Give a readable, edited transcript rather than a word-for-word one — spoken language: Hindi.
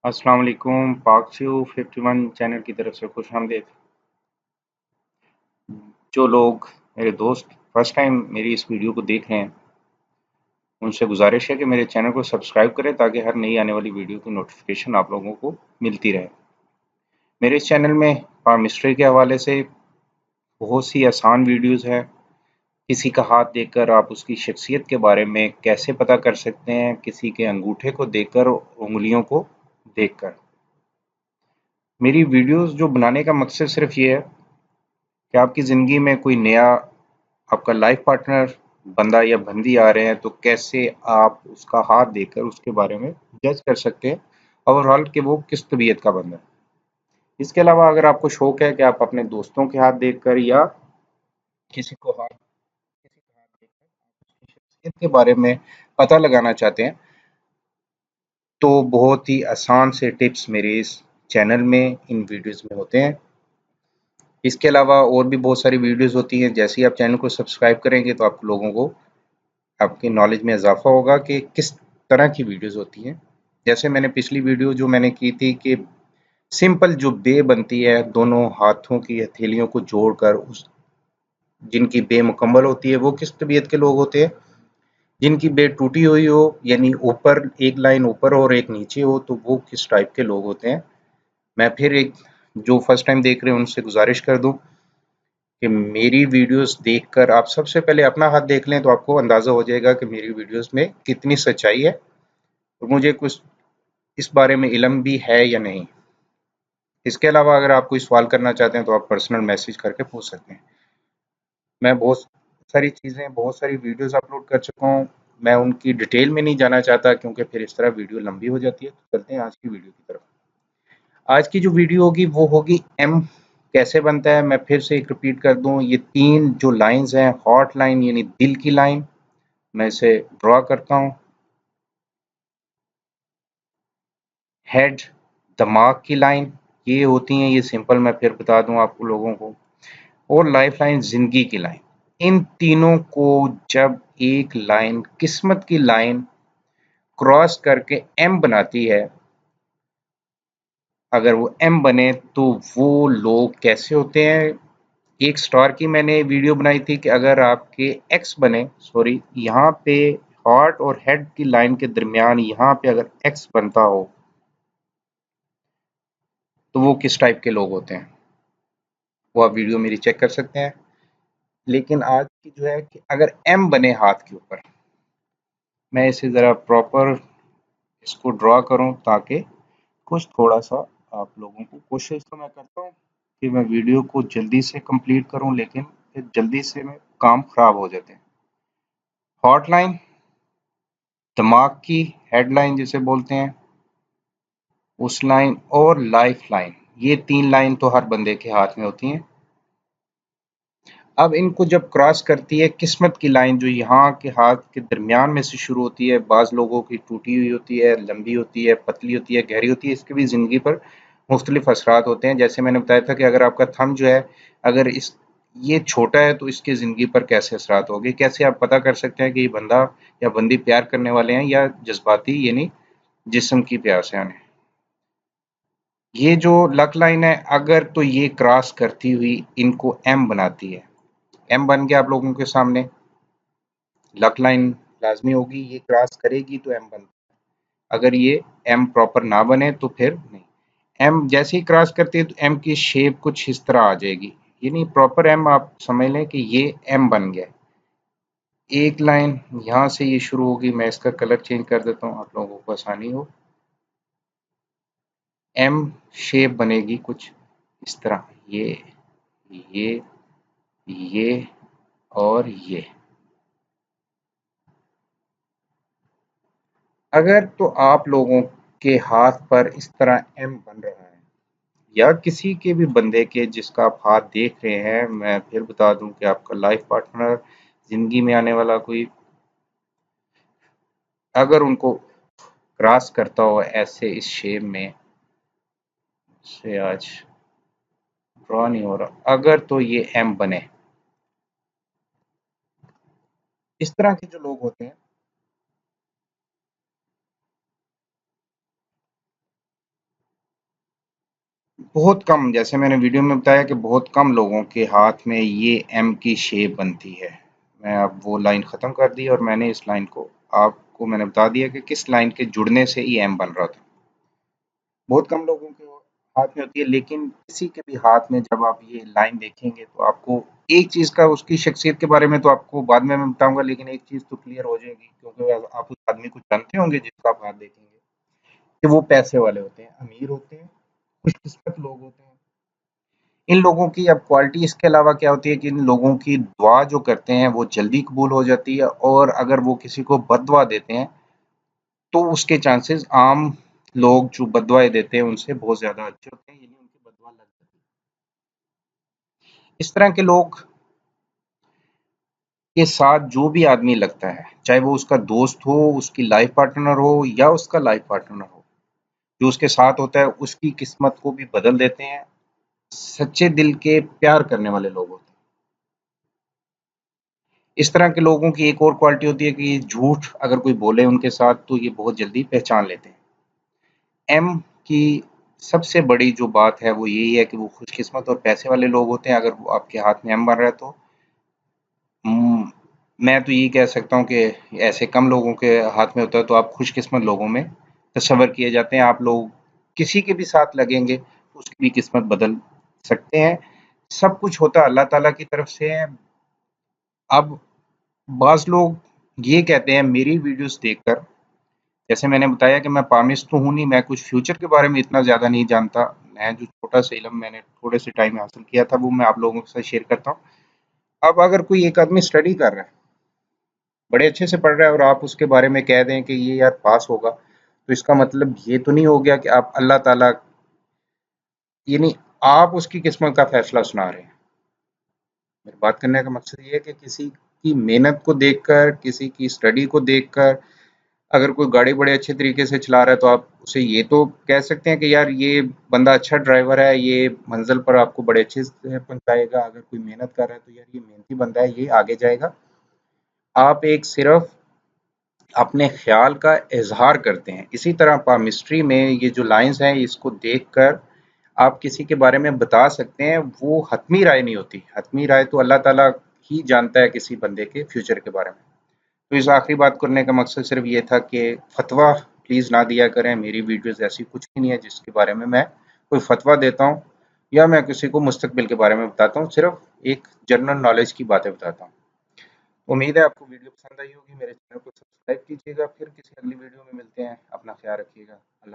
अस्सलाम वालेकुम पाकच्यू 51 चैनल की तरफ से खुशामदीद। जो लोग मेरे दोस्त फर्स्ट टाइम मेरी इस वीडियो को देख रहे हैं उनसे गुजारिश है कि मेरे चैनल को सब्सक्राइब करें ताकि हर नई आने वाली वीडियो की नोटिफिकेशन आप लोगों को मिलती रहे। मेरे इस चैनल में फार्म मिस्ट्री के हवाले से बहुत सी आसान वीडियोस हैं। किसी का हाथ देखकर आप उसकी शख्सियत के बारे में कैसे पता कर सकते हैं, किसी के अंगूठे को देखकर, उंगलियों को देखकर। मेरी वीडियोस जो बनाने का मकसद सिर्फ ये है कि आपकी ज़िंदगी में कोई नया आपका लाइफ पार्टनर बंदा या बंदी आ रहे हैं तो कैसे आप उसका हाथ देखकर उसके बारे में जज कर सकते हैं ओवरऑल कि वो किस तबीयत का बंदा है। इसके अलावा अगर आपको शौक है कि आप अपने दोस्तों के हाथ देखकर या किसी का हाथ देखकर आप उसकी शख्सियत के बारे में पता लगाना चाहते हैं तो बहुत ही आसान से टिप्स मेरे इस चैनल में इन वीडियोस में होते हैं। इसके अलावा और भी बहुत सारी वीडियोस होती हैं। जैसे ही आप चैनल को सब्सक्राइब करेंगे तो आप लोगों को आपकी नॉलेज में इजाफा होगा कि किस तरह की वीडियोस होती हैं। जैसे मैंने पिछली वीडियो जो मैंने की थी कि सिंपल जो बे बनती है दोनों हाथों की हथेलियों को जोड़कर, उस जिनकी बे मुकम्मल होती है वो किस तबीयत के लोग होते हैं। जिनकी बे टूटी हुई हो यानी ऊपर एक लाइन ऊपर और एक नीचे हो तो वो किस टाइप के लोग होते हैं। मैं फिर एक जो फर्स्ट टाइम देख रहे हैं उनसे गुजारिश कर दूं कि मेरी वीडियोस देखकर आप सबसे पहले अपना हाथ देख लें तो आपको अंदाज़ा हो जाएगा कि मेरी वीडियोस में कितनी सच्चाई है और मुझे कुछ इस बारे में इल्म भी है या नहीं। इसके अलावा अगर आप कोई सवाल करना चाहते हैं तो आप पर्सनल मैसेज करके पूछ सकते हैं। मैं बहुत सारी वीडियोस अपलोड कर चुका हूँ। मैं उनकी डिटेल में नहीं जाना चाहता क्योंकि फिर इस तरह वीडियो लंबी हो जाती है। तो चलते हैं आज की वीडियो की तरफ। आज की जो वीडियो होगी वो होगी एम कैसे बनता है। मैं फिर से एक रिपीट कर दूं, ये तीन जो लाइंस हैं, हॉट लाइन यानी दिल की लाइन, मैं इसे ड्रॉ करता हूँ। हेड दिमाग की लाइन ये होती हैं, ये सिंपल मैं फिर बता दूं आप लोगों को। और लाइफ लाइन जिंदगी की लाइन। इन तीनों को जब एक लाइन किस्मत की लाइन क्रॉस करके एम बनाती है, अगर वो एम बने तो वो लोग कैसे होते हैं। एक स्टार की मैंने वीडियो बनाई थी कि अगर आपके एक्स बने, सॉरी यहाँ पे हार्ट और हेड की लाइन के दरमियान यहाँ पे अगर एक्स बनता हो तो वो किस टाइप के लोग होते हैं, वो आप वीडियो मेरी चेक कर सकते हैं। लेकिन आज की जो है कि अगर एम बने हाथ के ऊपर, मैं इसे ज़रा प्रॉपर इसको ड्रॉ करूं ताकि कुछ थोड़ा सा आप लोगों को, कोशिश तो मैं करता हूँ कि मैं वीडियो को जल्दी से कंप्लीट करूं लेकिन फिर जल्दी से में काम खराब हो जाते हैं। हॉटलाइन दिमाग की हेडलाइन जिसे बोलते हैं, उस लाइन और लाइफ लाइन, ये तीन लाइन तो हर बंदे के हाथ में होती हैं। अब इनको जब क्रॉस करती है किस्मत की लाइन जो यहाँ के हाथ के दरमियान में से शुरू होती है, बाज लोगों की टूटी हुई होती है, लंबी होती है, पतली होती है, गहरी होती है, इसके भी ज़िंदगी पर मुख्तलिफ असरात होते हैं। जैसे मैंने बताया था कि अगर आपका थंब जो है, अगर इस ये छोटा है तो इसके ज़िंदगी पर कैसे असरात होंगे, कैसे आप पता कर सकते हैं कि ये बंदा या बंदी प्यार करने वाले हैं या जज्बाती यानी जिस्म की प्यास है उन्हें। ये जो लक लाइन है अगर तो ये क्रॉस करती हुई इनको एम बनाती है। एम बन गया आप लोगों के सामने, लक लाइन लाजमी होगी, ये क्रॉस करेगी तो एम बन। अगर ये एम प्रॉपर ना बने तो फिर नहीं। एम जैसे ही क्रॉस करती है तो एम की शेप कुछ इस तरह आ जाएगी, ये नहीं प्रॉपर एम, आप समझ लें कि ये एम बन गया। एक लाइन यहाँ से ये शुरू होगी, मैं इसका कलर चेंज कर देता हूँ आप लोगों को आसानी हो। एम शेप बनेगी कुछ इस तरह, ये ये और ये। अगर तो आप लोगों के हाथ पर इस तरह एम बन रहा है या किसी के भी बंदे के जिसका आप हाथ देख रहे हैं, मैं फिर बता दूं कि आपका लाइफ पार्टनर जिंदगी में आने वाला कोई, अगर उनको क्रॉस करता हो ऐसे इस शेप में, से आज ड्रॉ नहीं हो रहा, अगर तो ये एम बने, इस तरह के जो लोग होते हैं बहुत कम, जैसे मैंने वीडियो में बताया कि बहुत कम लोगों के हाथ में ये एम की शेप बनती है। मैं अब वो लाइन ख़त्म कर दी और मैंने इस लाइन को आपको मैंने बता दिया कि किस लाइन के जुड़ने से ये एम बन रहा था। बहुत कम लोगों के हाथ में होती है, लेकिन किसी के भी हाथ में जब आप ये लाइन देखेंगे तो आपको एक चीज़ का, उसकी शख्सियत के बारे में तो आपको बाद में मैं बताऊंगा, लेकिन एक चीज़ तो क्लियर हो जाएगी, क्योंकि आप उस आदमी को जानते होंगे जिसका आप हाथ देखेंगे, कि वो पैसे वाले होते हैं, अमीर होते हैं, खुशकिस्मत लोग होते हैं। इन लोगों की अब क्वालिटी इसके अलावा क्या होती है कि इन लोगों की दुआ जो करते हैं वो जल्दी कबूल हो जाती है, और अगर वो किसी को बददुआ देते हैं तो उसके चांसेस आम लोग जो बददुआएं देते हैं उनसे बहुत ज्यादा अच्छे होते हैं, यानी उनकी बददुआ लग जाती है। इस तरह के लोग के साथ जो भी आदमी लगता है, चाहे वो उसका दोस्त हो, उसकी लाइफ पार्टनर हो या उसका लाइफ पार्टनर हो, जो उसके साथ होता है उसकी किस्मत को भी बदल देते हैं। सच्चे दिल के प्यार करने वाले लोग होते हैं। इस तरह के लोगों की एक और क्वालिटी होती है कि झूठ अगर कोई बोले उनके साथ तो ये बहुत जल्दी पहचान लेते हैं। एम की सबसे बड़ी जो बात है वो यही है कि वो खुशकिस्मत और पैसे वाले लोग होते हैं। अगर वो आपके हाथ में एम बन रहा है तो मैं तो यही कह सकता हूँ कि ऐसे कम लोगों के हाथ में होता है, तो आप खुशकिस्मत लोगों में तस्वर किए जाते हैं। आप लोग किसी के भी साथ लगेंगे तो उसकी भी किस्मत बदल सकते हैं। सब कुछ होता है अल्लाह ताला की तरफ से है। अब बाज़ लोग ये कहते हैं मेरी वीडियोस देखकर, जैसे मैंने बताया कि मैं पामिस्ट तो हूँ नहीं, मैं कुछ फ्यूचर के बारे में इतना ज़्यादा नहीं जानता। मैं जो छोटा-सा इल्म मैंने थोड़े से टाइम में हासिल किया था, वो मैं आप लोगों के साथ शेयर करता हूँ। अब अगर कोई एक आदमी स्टडी कर रहा है, बड़े अच्छे से पढ़ रहा है, और आप उसके बारे में कह दें कि ये यार पास होगा, तो इसका मतलब ये तो नहीं हो गया कि आप अल्लाह ताला, यानी आप उसकी किस्मत का फैसला सुना रहे हैं। मेरे बात करने का मकसद ये है कि किसी की मेहनत को देखकर, किसी की स्टडी को देखकर, अगर कोई गाड़ी बड़े अच्छे तरीके से चला रहा है तो आप उसे ये तो कह सकते हैं कि यार ये बंदा अच्छा ड्राइवर है, ये मंजिल पर आपको बड़े अच्छे से पहुंचाएगा। अगर कोई मेहनत कर रहा है तो यार ये मेहनती बंदा है, ये आगे जाएगा। आप एक सिर्फ अपने ख्याल का इजहार करते हैं। इसी तरह पामिस्ट्री में ये जो लाइंस हैं, इसको देखकर आप किसी के बारे में बता सकते हैं। वो हतमी राय नहीं होती। हतमी राय तो अल्लाह ताला ही जानता है किसी बंदे के फ्यूचर के बारे में। तो इस आखिरी बात करने का मकसद सिर्फ ये था कि फतवा प्लीज़ ना दिया करें। मेरी वीडियोस ऐसी कुछ भी नहीं है जिसके बारे में मैं कोई फतवा देता हूँ या मैं किसी को मुस्तकबिल के बारे में बताता हूँ। सिर्फ एक जनरल नॉलेज की बातें बताता हूँ। उम्मीद है आपको वीडियो पसंद आई होगी। मेरे चैनल को सब्सक्राइब कीजिएगा। फिर किसी अगली वीडियो में मिलते हैं। अपना ख्याल रखिएगा। अल्लाह